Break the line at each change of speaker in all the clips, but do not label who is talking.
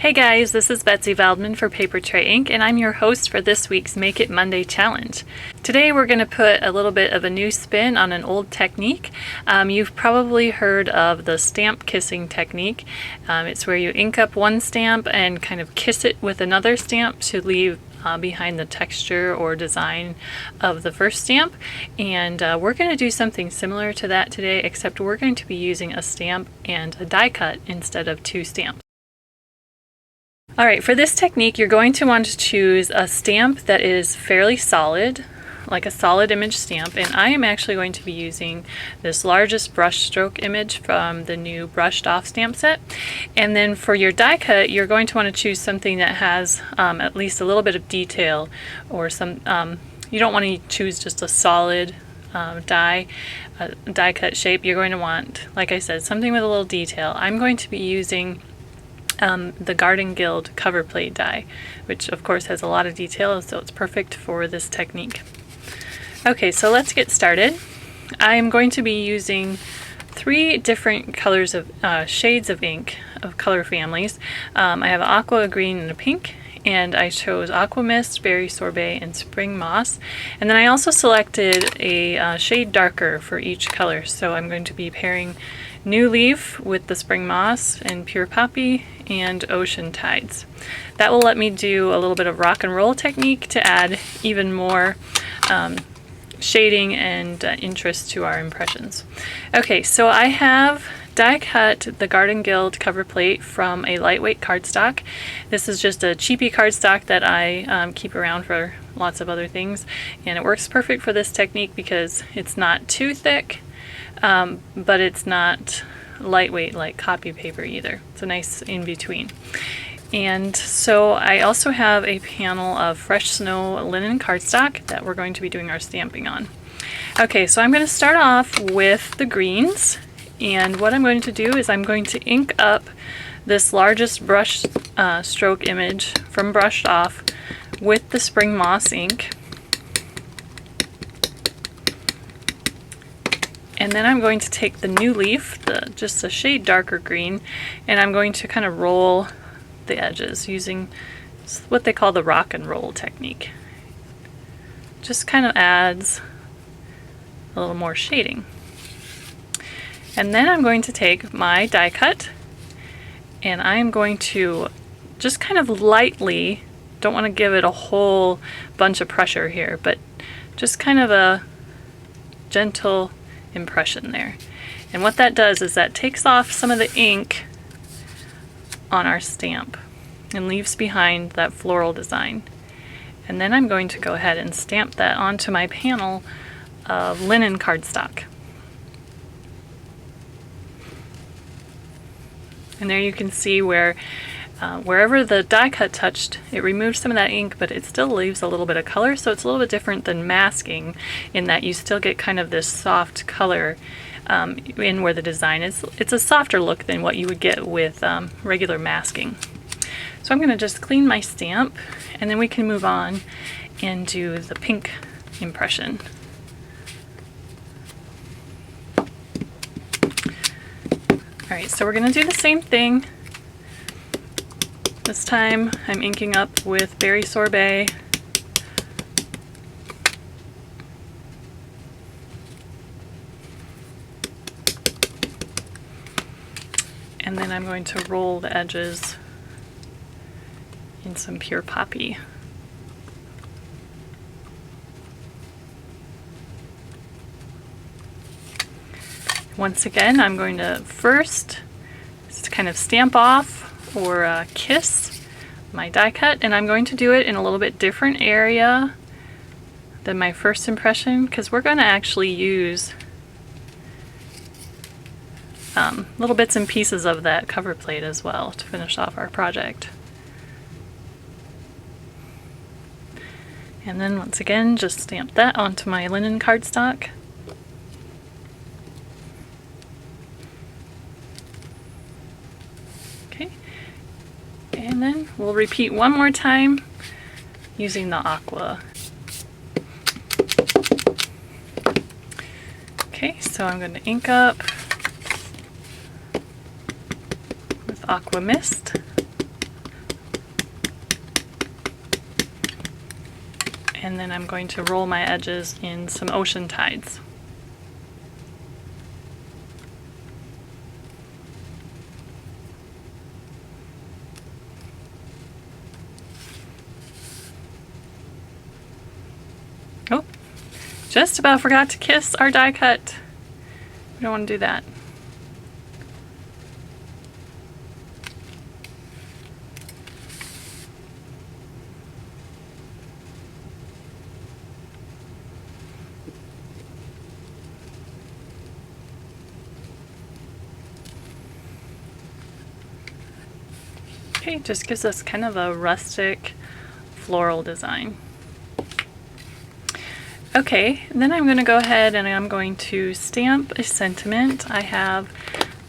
Hey guys, this is Betsy Valdman for Papertrey Inc. and I'm your host for this week's Make It Monday challenge. Today we're going to put a little bit of a new spin on an old technique. You've probably heard of the stamp kissing technique. It's where you ink up one stamp and kind of kiss it with another stamp to leave behind the texture or design of the first stamp, and we're going to do something similar to that today, except we're going to be using a stamp and a die cut instead of two stamps. Alright, for this technique you're going to want to choose a stamp that is fairly solid, like a solid image stamp, and I am actually going to be using this largest brush stroke image from the new brushed off stamp set. And then for your die cut you're going to want to choose something that has at least a little bit of detail, or some you don't want to choose just a solid die cut shape. You're going to want, like I said, something with a little detail. I'm going to be using the Garden Guild cover plate die, which of course has a lot of detail, so it's perfect for this technique. Okay, so let's get started. I'm going to be using three different colors of shades of ink of color families. I have aqua, a green, and a pink, and I chose Aqua Mist, Berry Sorbet, and Spring Moss. And then I also selected a shade darker for each color, so I'm going to be pairing New Leaf with the Spring Moss, and Pure Poppy and Ocean Tides. That will let me do a little bit of rock and roll technique to add even more shading and interest to our impressions. Okay, so I have die cut the Garden Guild cover plate from a lightweight cardstock. This is just a cheapy cardstock that I keep around for lots of other things, and it works perfect for this technique because it's not too thick, but it's not lightweight like copy paper either. It's a nice in between. And so I also have a panel of Fresh Snow linen cardstock that we're going to be doing our stamping on. Okay, so I'm going to start off with the greens, and what I'm going to do is I'm going to ink up this largest brush stroke image from Brushed Off with the Spring Moss ink. And then I'm going to take the New Leaf, just a shade darker green, and I'm going to kind of roll the edges using what they call the rock and roll technique. Just kind of adds a little more shading. And then I'm going to take my die cut, and I'm going to just kind of lightly, don't want to give it a whole bunch of pressure here, but just kind of a gentle impression there. And what that does is that takes off some of the ink on our stamp and leaves behind that floral design. And then I'm going to go ahead and stamp that onto my panel of linen cardstock. And there you can see where wherever the die cut touched, it removes some of that ink, but it still leaves a little bit of color, so it's a little bit different than masking in that you still get kind of this soft color in where the design is. It's a softer look than what you would get with regular masking. So I'm going to just clean my stamp, and then we can move on and do the pink impression. Alright, so we're going to do the same thing. This time I'm inking up with Berry Sorbet. And then I'm going to roll the edges in some Pure Poppy. Once again, I'm going to first just kind of stamp off or kiss my die cut, and I'm going to do it in a little bit different area than my first impression, because we're going to actually use little bits and pieces of that cover plate as well to finish off our project. And then once again, just stamp that onto my linen cardstock. Okay, and then we'll repeat one more time using the aqua. Okay, so I'm going to ink up with Aqua Mist. And then I'm going to roll my edges in some ocean tides. Oh, just about forgot to kiss our die cut. We don't want to do that. Okay, just gives us kind of a rustic floral design. Okay, then I'm going to go ahead and I'm going to stamp a sentiment. I have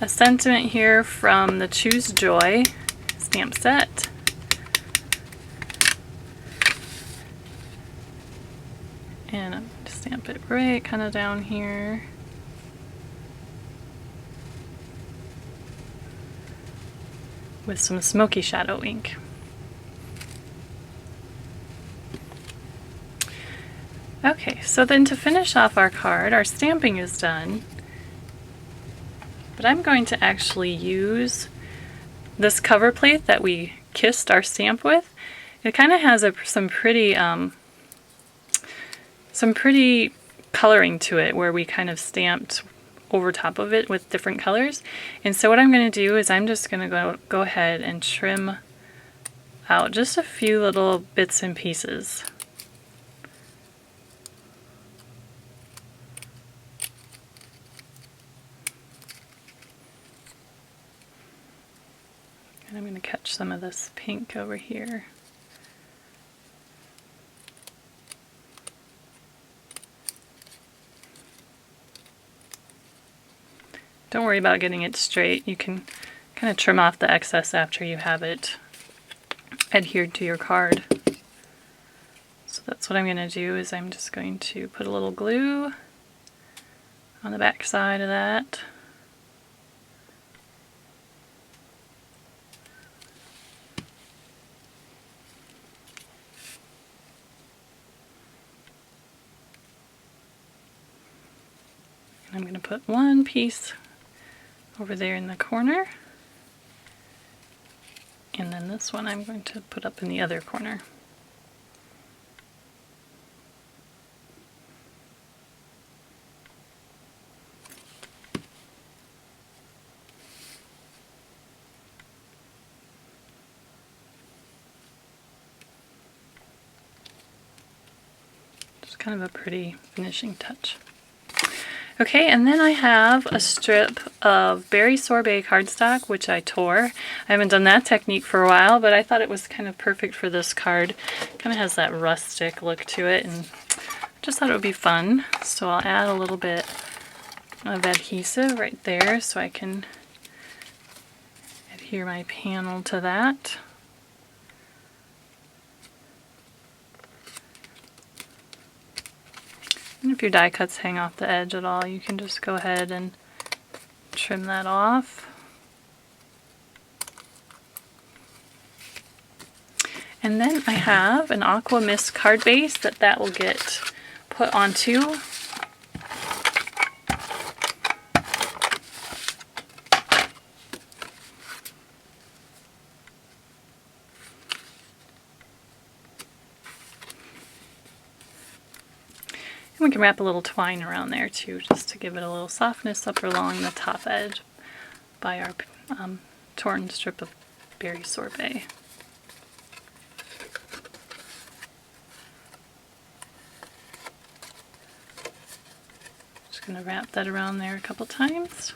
a sentiment here from the Choose Joy stamp set. And I'm going to stamp it right kind of down here. With some smoky shadow ink. Okay, so then to finish off our card, our stamping is done, but I'm going to actually use this cover plate that we kissed our stamp with. It kind of has some pretty coloring to it, where we kind of stamped over top of it with different colors. And so what I'm going to do is I'm just going to go ahead and trim out just a few little bits and pieces. And I'm going to catch some of this pink over here. Don't worry about getting it straight. You can kind of trim off the excess after you have it adhered to your card. So that's what I'm going to do, is I'm just going to put a little glue on the back side of that. And I'm going to put one piece over there in the corner, and then this one I'm going to put up in the other corner. Just kind of a pretty finishing touch. Okay, and then I have a strip of berry sorbet cardstock, which I tore. I haven't done that technique for a while, but I thought it was kind of perfect for this card. Kind of has that rustic look to it, and I just thought it would be fun. So I'll add a little bit of adhesive right there so I can adhere my panel to that. And if your die cuts hang off the edge at all, you can just go ahead and trim that off. And then I have an Aqua Mist card base that will get put onto. And we can wrap a little twine around there too, just to give it a little softness up along the top edge by our torn strip of berry sorbet. Just going to wrap that around there a couple times.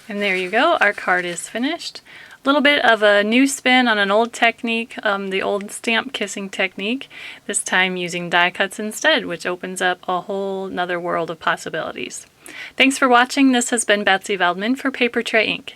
And there you go, our card is finished. A little bit of a new spin on an old technique, the old stamp kissing technique, this time using die cuts instead, which opens up a whole nother world of possibilities. Thanks for watching. This has been Betsy Veldman for Papertrey Ink.